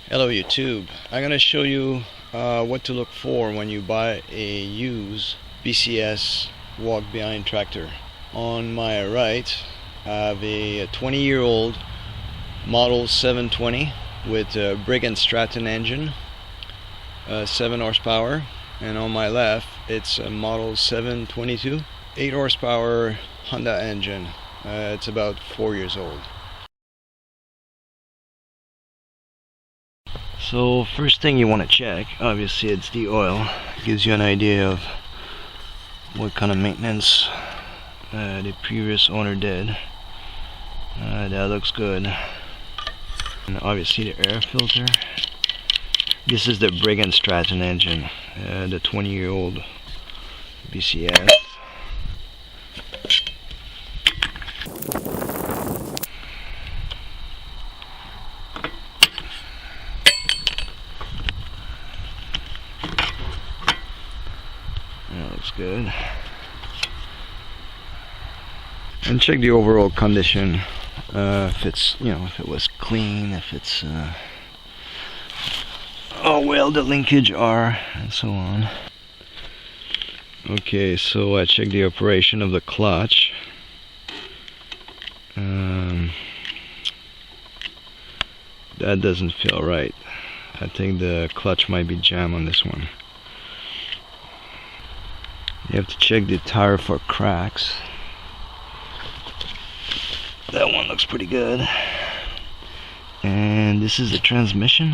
Hello YouTube. I'm gonna show you what to look for when you buy a used BCS walk behind tractor. On my right I have a 20-year-old model 720 with a Brigg & Stratton engine, 7 horsepower, and on my left it's a model 722 8 horsepower Honda engine. It's about 4 years old. So first thing you want to check, obviously, it's the oil. It gives you an idea of what kind of maintenance the previous owner did. That looks good. And obviously the air filter. This is the Brigg & Stratton engine, the 20-year-old BCS. That looks good. And check the overall condition. If it's, if it was clean, if it's how well the linkage are, and so on. Okay, so I checked the operation of the clutch. That doesn't feel right. I think the clutch might be jammed on this one. You have to check the tire for cracks. That one looks pretty good. And this is the transmission.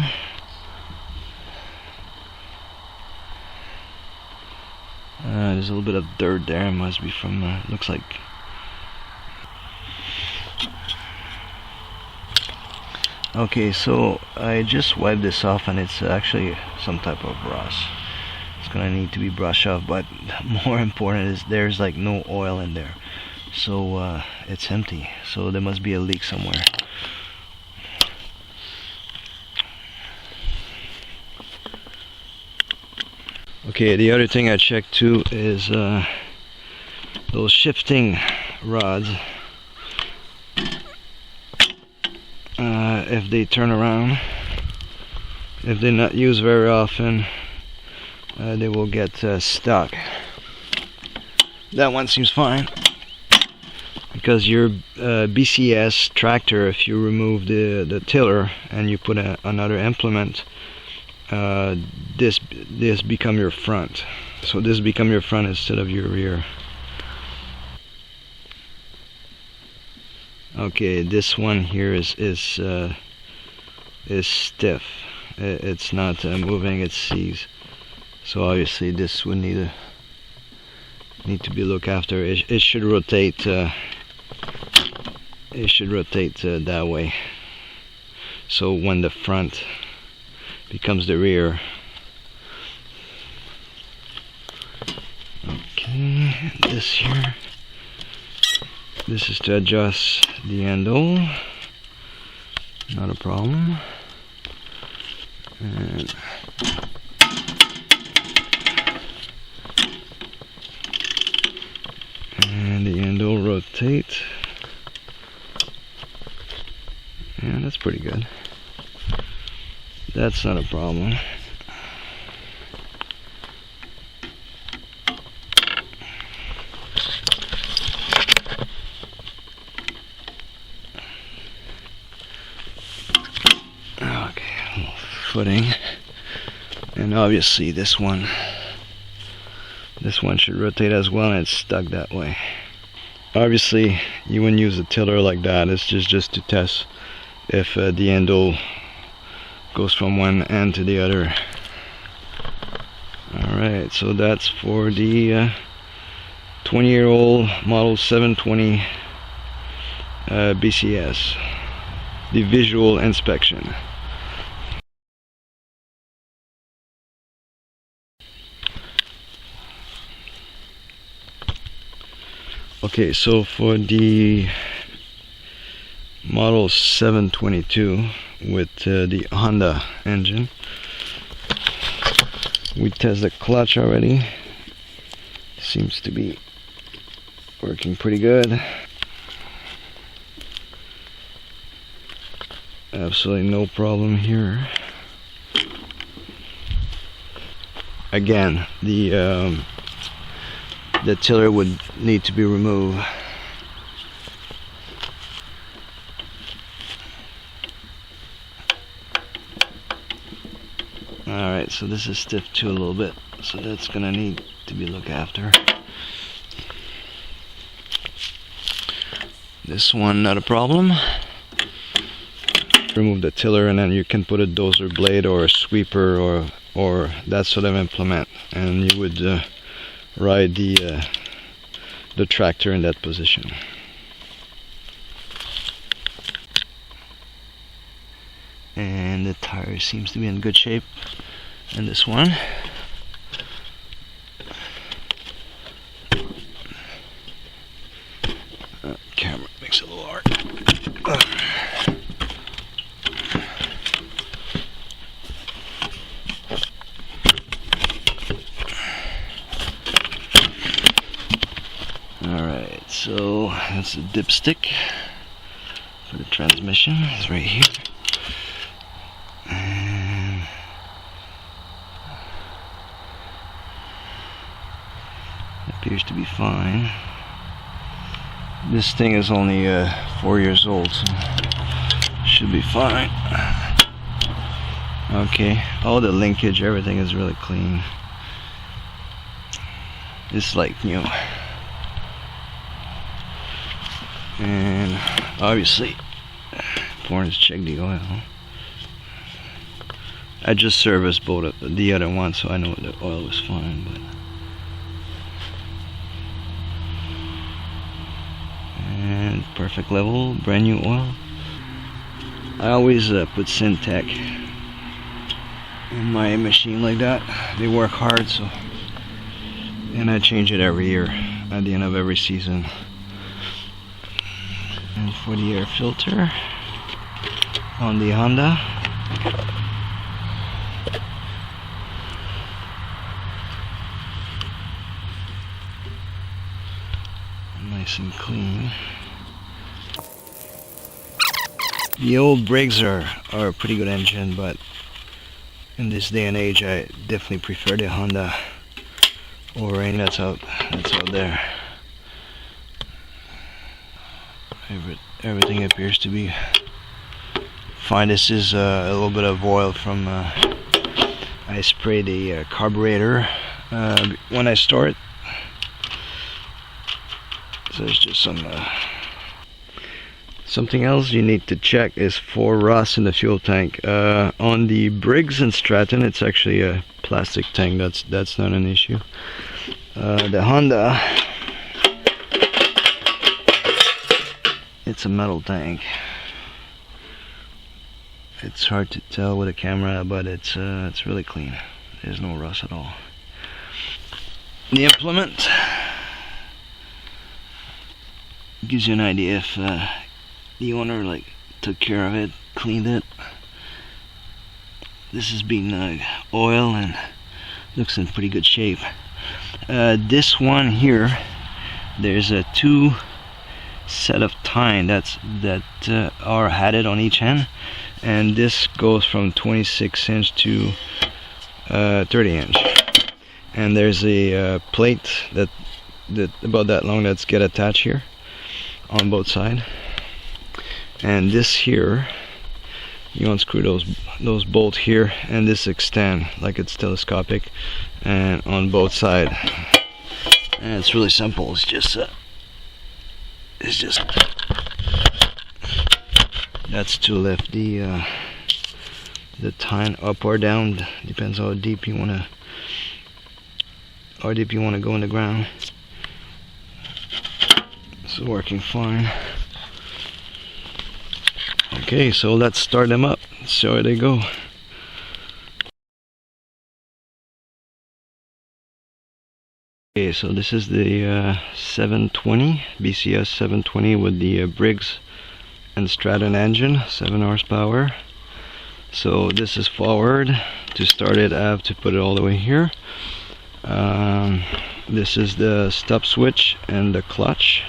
There's a little bit of dirt there. It must be from, looks like. Okay, so I just wiped this off and it's actually some type of rust. It's gonna need to be brushed off, but more important is there's like no oil in there. So it's empty, so there must be a leak somewhere. Okay, the other thing I checked too is those shifting rods. If they turn around, if they're not used very often, they will get stuck. That one seems fine, because your BCS tractor, if you remove the tiller and you put another implement, this become your front. So this become your front instead of your rear. Okay, this one here is stiff. It's not moving. It sees. So obviously this would need to be looked after. It should rotate. It should rotate that way. So when the front becomes the rear. Okay, this here. This is to adjust the handle. Not a problem. And the handle rotate. Yeah, that's pretty good. That's not a problem. Okay, footing. And obviously this one should rotate as well, and it's stuck that way. Obviously you wouldn't use a tiller like that. It's just to test if the handle goes from one end to the other. Alright, so that's for the 20-year-old model 720 BCS, the visual inspection. Okay, so for the model 722 with the Honda engine, we test the clutch already. Seems to be working pretty good. Absolutely no problem here. again, the tiller would need to be removed. Alright, so this is stiff too a little bit, so that's gonna need to be looked after. This one, not a problem. Remove the tiller and then you can put a dozer blade or a sweeper or that sort of implement, and you would ride the tractor in that position. And the tire seems to be in good shape in this one. Camera makes it a little hard. Alright, so that's the dipstick for the transmission. It's right here. And appears to be fine. This thing is only 4 years old, so should be fine. Okay, all the linkage, everything is really clean. It's like new. And obviously, important to check the oil. I just serviced both of the other one, so I know the oil was fine. But and perfect level, brand new oil. I always put Syntec in my machine like that. They work hard, so, and I change it every year at the end of every season. And for the air filter on the Honda, nice and clean. The old Briggs are a pretty good engine, but in this day and age I definitely prefer the Honda O-ring that's out there. Everything appears to be fine. This is a little bit of oil from I sprayed the carburetor when I start. So it's just something else you need to check is for rust in the fuel tank. On the Briggs and Stratton, it's actually a plastic tank. That's not an issue. The Honda, it's a metal tank. It's hard to tell with a camera, but it's really clean. There's no rust at all. The implement gives you an idea if the owner took care of it, cleaned it. This has been oil and looks in pretty good shape. This one here, there's a 2 set of tine that are added on each end, and this goes from 26 inch to 30 inch, and there's a plate that about that long that's get attached here on both sides. And this here, you unscrew those bolts here, and this extend like it's telescopic, and on both sides. And it's really simple. It's just that's to lift the tine up or down, depends how deep you wanna go in the ground. It's working fine. Okay, so let's start them up, see how they go. Okay, so this is the 720 BCS 720 with the Briggs and Stratton engine, 7 horsepower. So this is forward. To start it, I have to put it all the way here. This is the stop switch and the clutch.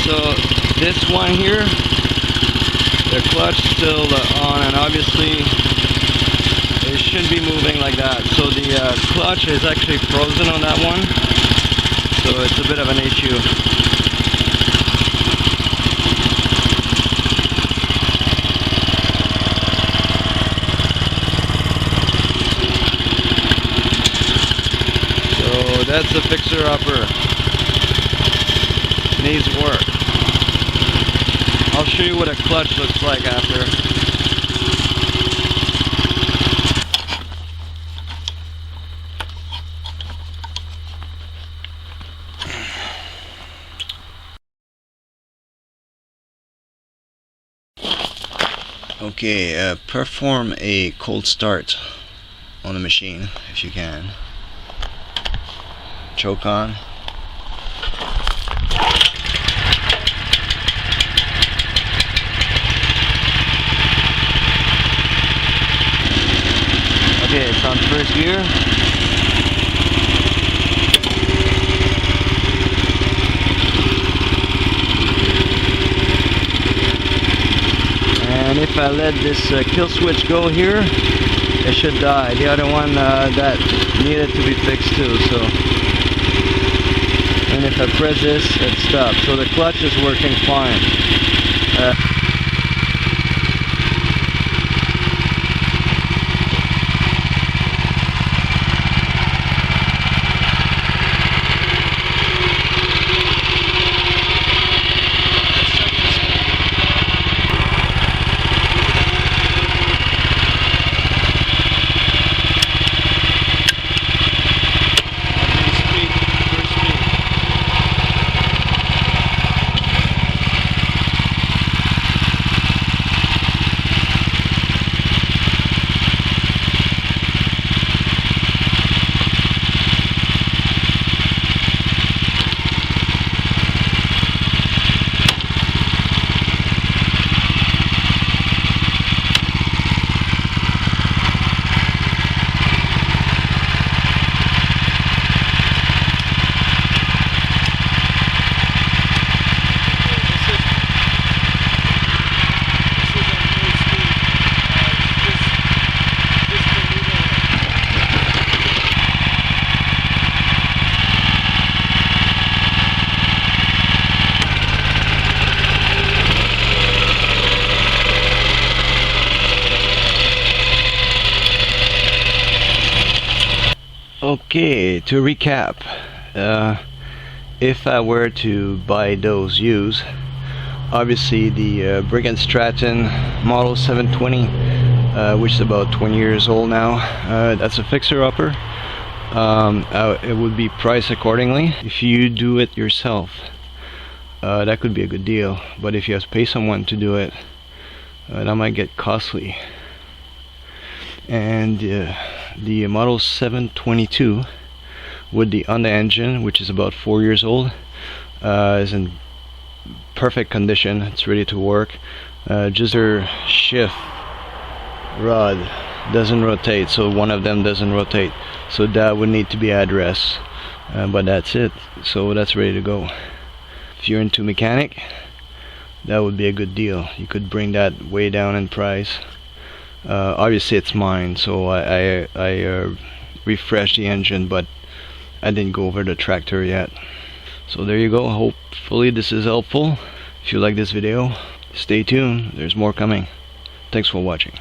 So this one here, the clutch still on, and obviously it should be moving like that. So the clutch is actually frozen on that one, so it's a bit of an issue. So that's a fixer-upper. Needs work. I'll show you what a clutch looks like after. Okay, perform a cold start on the machine if you can. Choke on. Okay, it's on first gear. And if I let this kill switch go here, it should die. The other one that needed to be fixed too. So, and if I press this, it stops. So the clutch is working fine. Okay, to recap, if I were to buy those used, obviously the Brigand Stratton model 720, which is about 20 years old now, that's a fixer-upper. It would be priced accordingly. If you do it yourself, that could be a good deal, but if you have to pay someone to do it, that might get costly. And the model 722 with the Honda engine, which is about 4 years old, is in perfect condition. It's ready to work. Just their shift rod doesn't rotate, so one of them doesn't rotate, so that would need to be addressed, but that's it. So that's ready to go. If you're into mechanic, that would be a good deal. You could bring that way down in price. Obviously it's mine, so I refreshed the engine, but I didn't go over the tractor yet. So there you go. Hopefully this is helpful. If you like this video, stay tuned, there's more coming. Thanks for watching.